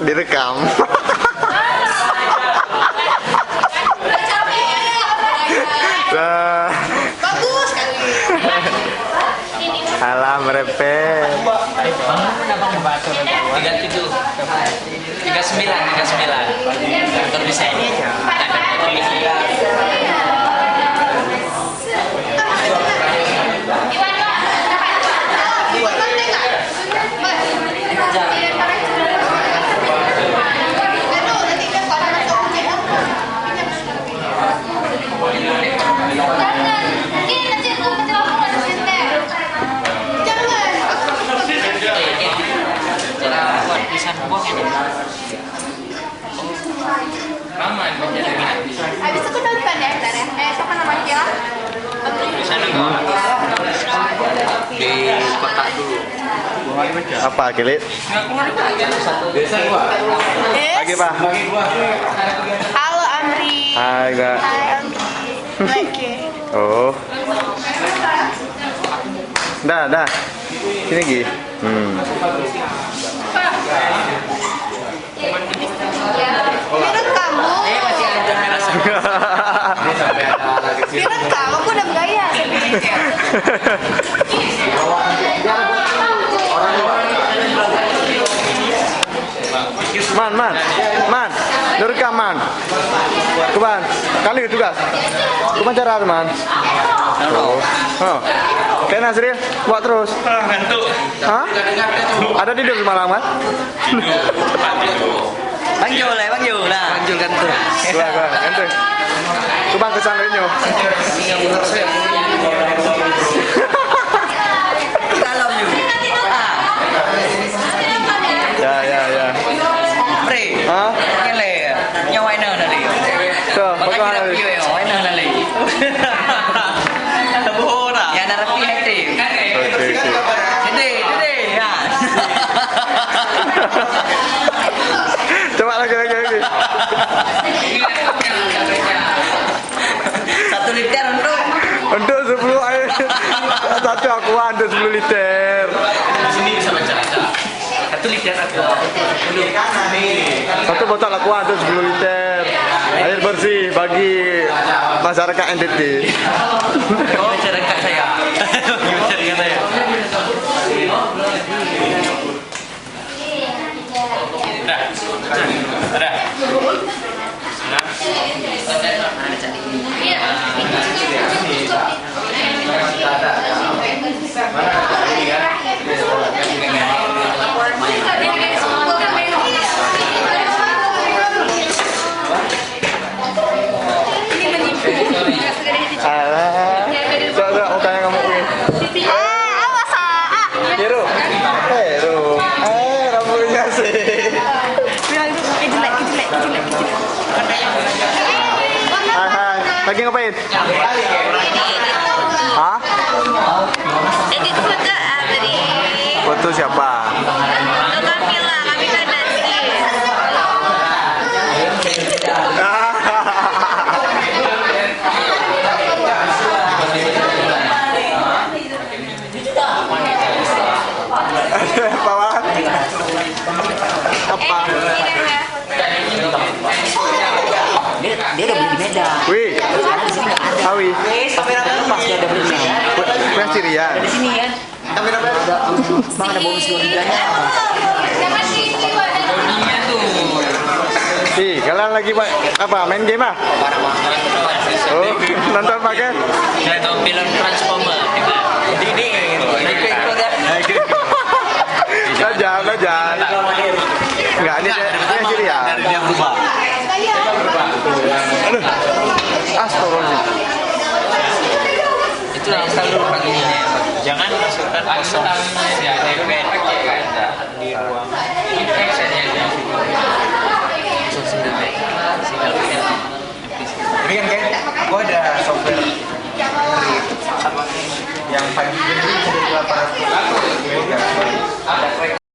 Direkam. Bagus kali. Alah merepet. 37 39 kantor bisa ini aja. Habis itu nonton ya, bentar ya. Siapa namanya dia? Di sana enggak. Di kotak dulu. Apa Kilit? Pagi Pak. Halo Amri. Hai Kak. Hai Amri. Oke. Oh. Dah. Sini Gi. Menurut kamu? Menurut kamu aku udah bergaya. Man, direkam man. Kuban, kali tugas. Kuban cara man. Oh. Oke Nasril, buat terus. Ngantuk. Hah? Ada tidur semalam kan? Bang Jul lah. Bang Jul kantor. Gua ganti. Kuban kesan ini. Kalau you. Ya. Pre. Hah? Kele. Nyawain nali. Tuh, Makanya pokoknya. rapi yo, nyawain nali. Bora. Ya rapi hati. Oke. Dede ya. Coba lagi. 1 liter Untuk 10 air. Satu aqua untuk 10 liter. Di sini bisa baca. 1 liter aku. Satu botol aqua untuk 10 liter. Air bersih bagi masyarakat NTT. Masyarakat saya. Masyarakat saya. Ada. Alah. Coba mukanya kamu ini. Awas Heru. Rambutnya sih. Bilang jelek. Hai. Lagi ngapain? Hah? Edit foto Amri. Foto siapa? Kamila, kami kan nanti. Apa? Apa? Dia udah beli di Medan. Wih. Sekarang di sini nggak ada. Awi. Pas dia ada beli. Yang Syria. Di sini kan. Bang ada bonus 2 giganya. Kalian lagi apa? Main game ah? Oh, nonton pakai? Saya nonton film Transformer. Ini Belajar. Enggak, ini Syria. dia berubah. Aduh. Astagfirullah. Itu yang selalu pakai ini. Jangan masukkan kosong di ruang. Ini kan aku ada software yang 5 GB jadi 800